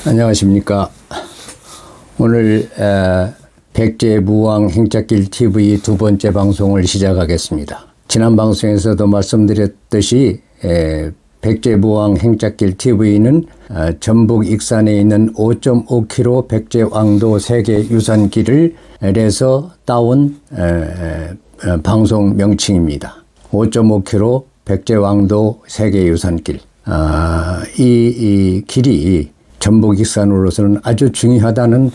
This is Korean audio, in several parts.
안녕하십니까. 오늘 백제무왕 행짝길 TV 두 번째 방송을 시작하겠습니다. 지난 방송에서도 말씀드렸듯이 백제무왕 행짝길 TV는 전북 익산에 있는 5.5km 백제왕도 세계유산길을 해서 따온 방송 명칭입니다. 5.5km 백제왕도 세계유산길. 이 길이 전북 익산으로서는 아주 중요하다는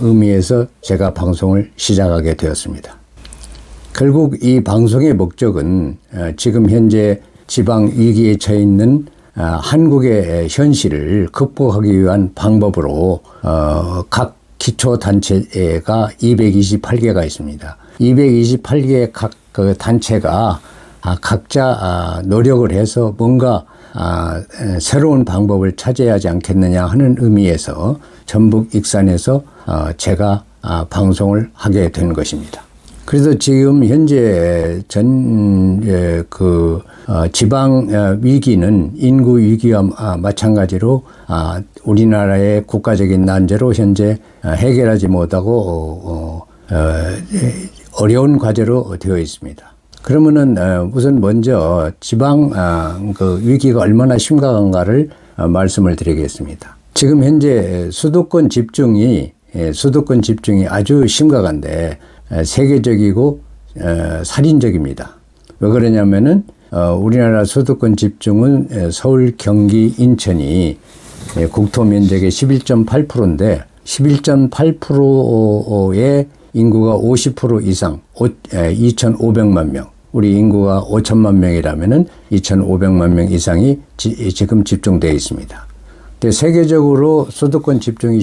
의미에서 제가 방송을 시작하게 되었습니다. 결국 이 방송의 목적은 지금 현재 지방 위기에 처해 있는 한국의 현실을 극복하기 위한 방법으로 각 기초단체가 228개가 있습니다. 228개의 각 그 단체가 각자 노력을 해서 뭔가 새로운 방법을 찾아야 하지 않겠느냐 하는 의미에서 전북 익산에서 제가 방송을 하게 된 것입니다. 그래서 지금 현재 지방 위기는 인구 위기와 마찬가지로 우리나라의 국가적인 난제로 현재 해결하지 못하고 어려운 과제로 되어 있습니다. 그러면은 우선 먼저 지방 위기가 얼마나 심각한가를 말씀을 드리겠습니다. 지금 현재 수도권 집중이 아주 심각한데 세계적이고 살인적입니다. 왜 그러냐면은 우리나라 수도권 집중은 서울, 경기, 인천이 국토 면적의 11.8%인데 11.8%의 인구가 50% 이상 2,500만 명. 우리 인구가 5천만 명이라면은 2,500만 명 이상이 지금 집중되어 있습니다. 근데 세계적으로 수도권 집중이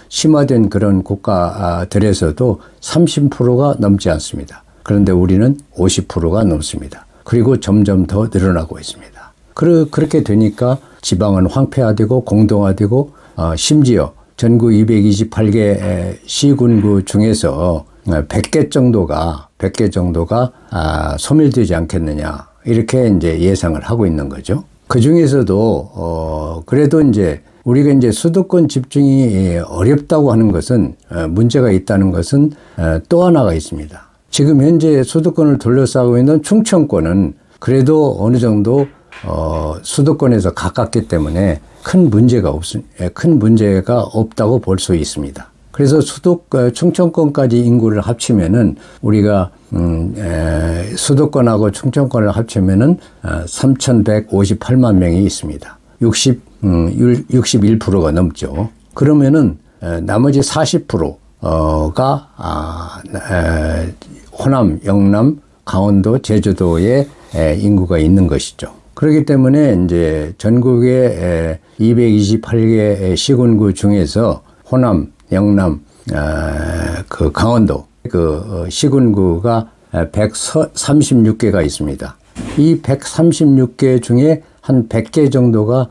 심화된 그런 국가들에서도 30%가 넘지 않습니다. 그런데 우리는 50%가 넘습니다. 그리고 점점 더 늘어나고 있습니다. 그렇게 되니까 지방은 황폐화되고 공동화되고 심지어 전국 228개 시군구 중에서 100개 정도가 소멸되지 않겠느냐 이렇게 이제 예상을 하고 있는 거죠. 그 중에서도 그래도 이제 우리가 이제 수도권 집중이 어렵다고 하는 것은 문제가 있다는 것은 또 하나가 있습니다. 지금 현재 수도권을 둘러싸고 있는 충청권은 그래도 어느 정도 수도권에서 가깝기 때문에 큰 문제가 없다고 볼 수 있습니다. 그래서 충청권까지 인구를 합치면은 우리가 수도권하고 충청권을 합치면은 3,158만 명이 있습니다. 61%가 넘죠. 그러면은 나머지 40%가 호남, 영남, 강원도, 제주도에 인구가 있는 것이죠. 그렇기 때문에 이제 전국의 228개 시군구 중에서 호남, 영남, 강원도 시군구가 136개가 있습니다. 이 136개 중에 한 100개 정도가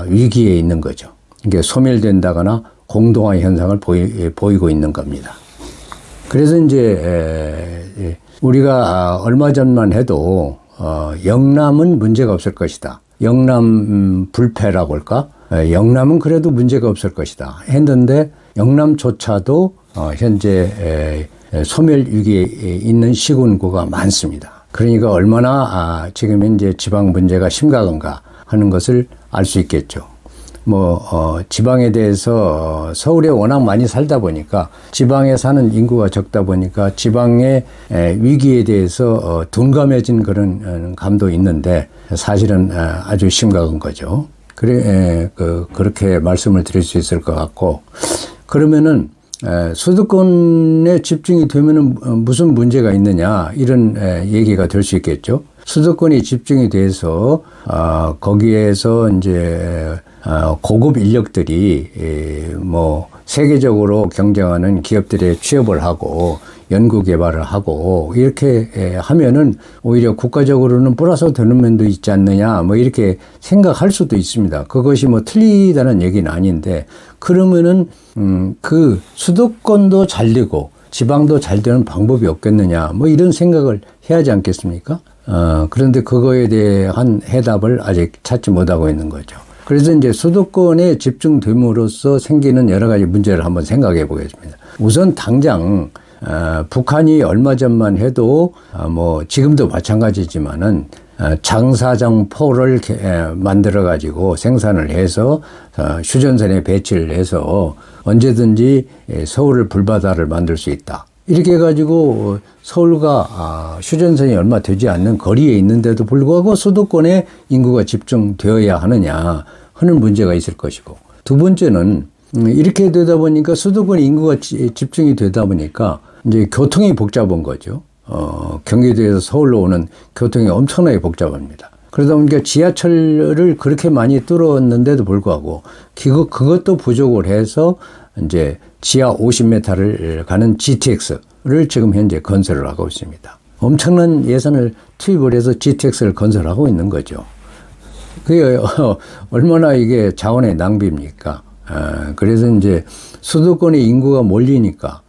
위기에 있는 거죠. 이게 소멸된다거나 공동화 현상을 보이고 있는 겁니다. 그래서 이제 우리가 얼마 전만 해도 영남은 문제가 없을 것이다. 영남 불패라고 할까? 영남은 그래도 문제가 없을 것이다. 했는데 영남조차도 현재 소멸 위기에 있는 시군구가 많습니다. 그러니까 얼마나 지금 현재 지방 문제가 심각한가 하는 것을 알 수 있겠죠. 지방에 대해서 서울에 워낙 많이 살다 보니까 지방에 사는 인구가 적다 보니까 지방의 위기에 대해서 둔감해진 그런 감도 있는데 사실은 아주 심각한 거죠. 그렇게 말씀을 드릴 수 있을 것 같고, 그러면은 수도권에 집중이 되면은 무슨 문제가 있느냐 이런 얘기가 될 수 있겠죠. 수도권이 집중이 돼서 거기에서 이제 고급 인력들이 세계적으로 경쟁하는 기업들에 취업을 하고 연구 개발을 하고 이렇게 하면은 오히려 국가적으로는 플러스 되는 면도 있지 않느냐 이렇게 생각할 수도 있습니다. 그것이 틀리다는 얘기는 아닌데, 그러면은 그 수도권도 잘 되고 지방도 잘 되는 방법이 없겠느냐 이런 생각을 해야 하지 않겠습니까? 그런데 그거에 대한 해답을 아직 찾지 못하고 있는 거죠. 그래서 이제 수도권에 집중됨으로써 생기는 여러 가지 문제를 한번 생각해 보겠습니다. 우선 당장 북한이 얼마 전만 해도 뭐 지금도 마찬가지지만은 장사정포를 만들어 가지고 생산을 해서 휴전선에 배치를 해서 언제든지 서울을 불바다를 만들 수 있다. 이렇게 해가지고 서울과 휴전선이 얼마 되지 않는 거리에 있는데도 불구하고 수도권에 인구가 집중되어야 하느냐 하는 문제가 있을 것이고, 두 번째는 이렇게 되다 보니까 수도권 인구가 집중이 되다 보니까 이제 교통이 복잡한 거죠. 경기도에서 서울로 오는 교통이 엄청나게 복잡합니다. 그러다 보니까 지하철을 그렇게 많이 뚫었는데도 불구하고 그것도 부족을 해서 이제 지하 50m를 가는 GTX를 지금 현재 건설을 하고 있습니다. 엄청난 예산을 투입을 해서 GTX를 건설하고 있는 거죠. 그게 얼마나 이게 자원의 낭비입니까? 그래서 이제 수도권의 인구가 몰리니까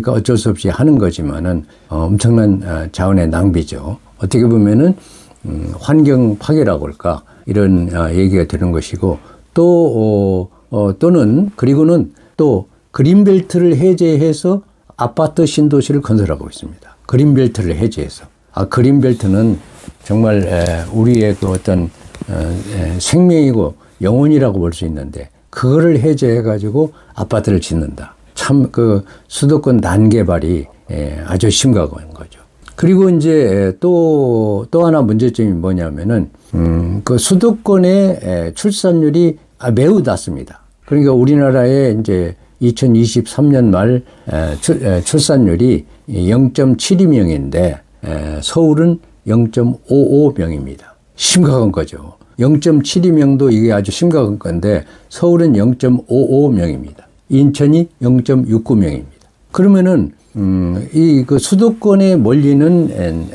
어쩔 수 없이 하는 거지만은 엄청난 자원의 낭비죠. 어떻게 보면은 환경 파괴라고 할까 이런 얘기가 되는 것이고, 또는 그리고는 또 그린벨트를 해제해서 아파트 신도시를 건설하고 있습니다. 그린벨트를 해제해서. 그린벨트는 정말 우리의 그 어떤 생명이고 영혼이라고 볼 수 있는데 그거를 해제해가지고 아파트를 짓는다. 참 그 수도권 난개발이 아주 심각한 거죠. 그리고 이제 또 하나 문제점이 뭐냐면은 그 수도권의 출산율이 매우 낮습니다. 그러니까 우리나라의 이제 2023년 말 출산율이 0.72명인데 서울은 0.55명입니다. 심각한 거죠. 0.72명도 이게 아주 심각한 건데 서울은 0.55명입니다. 인천이 0.69명입니다. 그러면은 이 그 수도권에 몰리는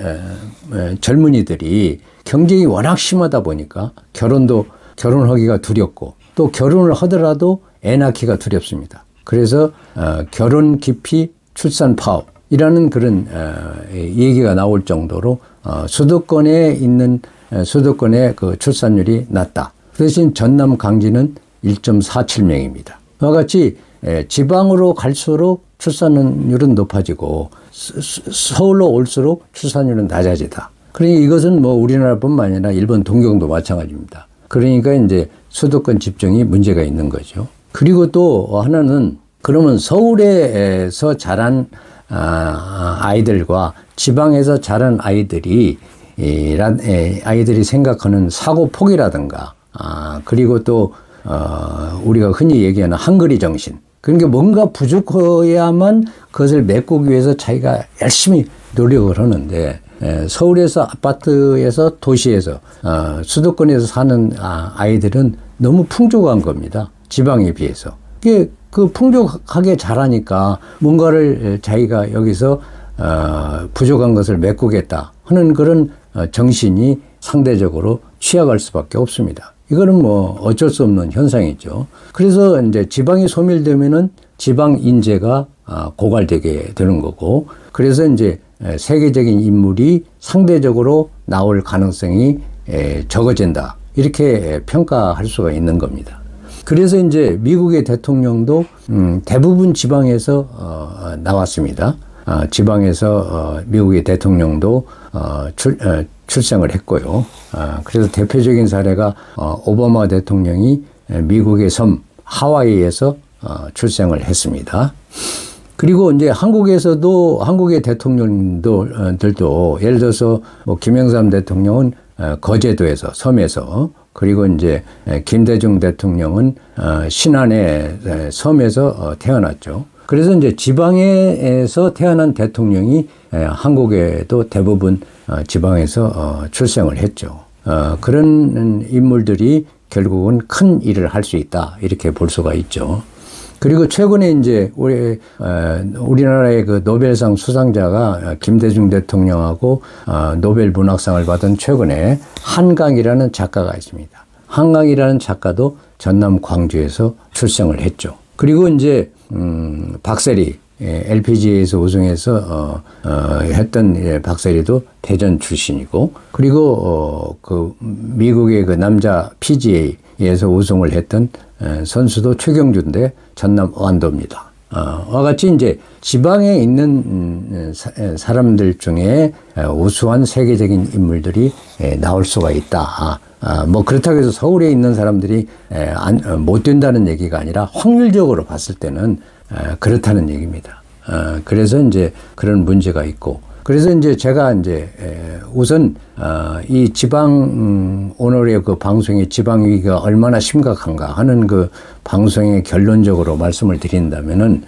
젊은이들이 경쟁이 워낙 심하다 보니까 결혼하기가 두렵고, 또 결혼을 하더라도 애 낳기가 두렵습니다. 그래서 결혼 기피 출산 파업이라는 그런 얘기가 나올 정도로 수도권의 그 출산율이 낮다. 그 대신 전남 강진은 1.47명입니다. 그와 같이 지방으로 갈수록 출산율은 높아지고 서울로 올수록 출산율은 낮아지다. 그러니 이것은 뭐 우리나라뿐만 아니라 일본 동경도 마찬가지입니다. 그러니까 이제 수도권 집중이 문제가 있는 거죠. 그리고 또 하나는, 그러면 서울에서 자란 아이들과 지방에서 자란 아이들이 생각하는 사고 폭이라든가 그리고 또 우리가 흔히 얘기하는 헝그리 정신, 그러니까 뭔가 부족해야만 그것을 메꾸기 위해서 자기가 열심히 노력을 하는데, 서울에서 아파트에서 도시에서 수도권에서 사는 아이들은 너무 풍족한 겁니다. 지방에 비해서. 이게 그 풍족하게 자라니까 뭔가를 자기가 여기서 부족한 것을 메꾸겠다 하는 그런 정신이 상대적으로 취약할 수밖에 없습니다. 이거는 뭐 어쩔 수 없는 현상이죠. 그래서 이제 지방이 소멸되면은 지방 인재가 고갈되게 되는 거고, 그래서 이제 세계적인 인물이 상대적으로 나올 가능성이 적어진다. 이렇게 평가할 수가 있는 겁니다. 그래서 이제 미국의 대통령도 대부분 지방에서 나왔습니다. 지방에서 미국의 대통령도 출생을 했고요. 그래서 대표적인 사례가 오바마 대통령이 미국의 섬 하와이에서 출생을 했습니다. 그리고 이제 한국에서도 한국의 대통령들도 예를 들어서 뭐 김영삼 대통령은 거제도에서 섬에서, 그리고 이제 김대중 대통령은 신안의 섬에서 태어났죠. 그래서 이제 지방에서 태어난 대통령이 한국에도 대부분 지방에서 출생을 했죠. 그런 인물들이 결국은 큰 일을 할 수 있다, 이렇게 볼 수가 있죠. 그리고 최근에 이제 우리나라의 그 노벨상 수상자가 김대중 대통령하고 노벨 문학상을 받은 최근에 한강이라는 작가가 있습니다. 한강이라는 작가도 전남 광주에서 출생을 했죠. 그리고 이제 박세리, LPGA에서 우승해서 했던 박세리도 대전 출신이고, 그리고 그 미국의 그 남자 PGA 위에서 우승을 했던 선수도 최경주인데 전남 완도입니다. 와 같이 이제 지방에 있는 사람들 중에 우수한 세계적인 인물들이 나올 수가 있다. 뭐 그렇다고 해서 서울에 있는 사람들이 못 된다는 얘기가 아니라 확률적으로 봤을 때는 그렇다는 얘기입니다. 그래서 이제 그런 문제가 있고, 그래서 이제 제가 이제 우선 이 지방 오늘의 그 방송의 지방 위기가 얼마나 심각한가 하는 그 방송의 결론적으로 말씀을 드린다면은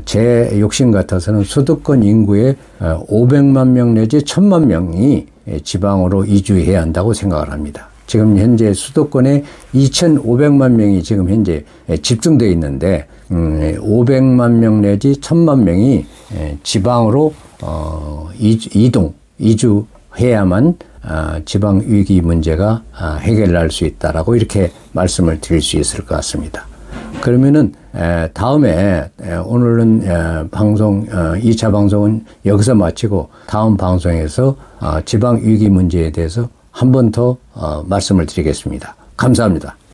제 욕심 같아서는 수도권 인구의 500만 명 내지 1000만 명이 지방으로 이주해야 한다고 생각을 합니다. 지금 현재 수도권에 2,500만 명이 지금 현재 집중되어 있는데 500만 명 내지 1,000만 명이 지방으로 이주해야만 지방 위기 문제가 해결날 수 있다라고 이렇게 말씀을 드릴 수 있을 것 같습니다. 그러면은 다음에 오늘은 방송 2차 방송은 여기서 마치고 다음 방송에서 지방 위기 문제에 대해서 한 번 더 말씀을 드리겠습니다. 감사합니다.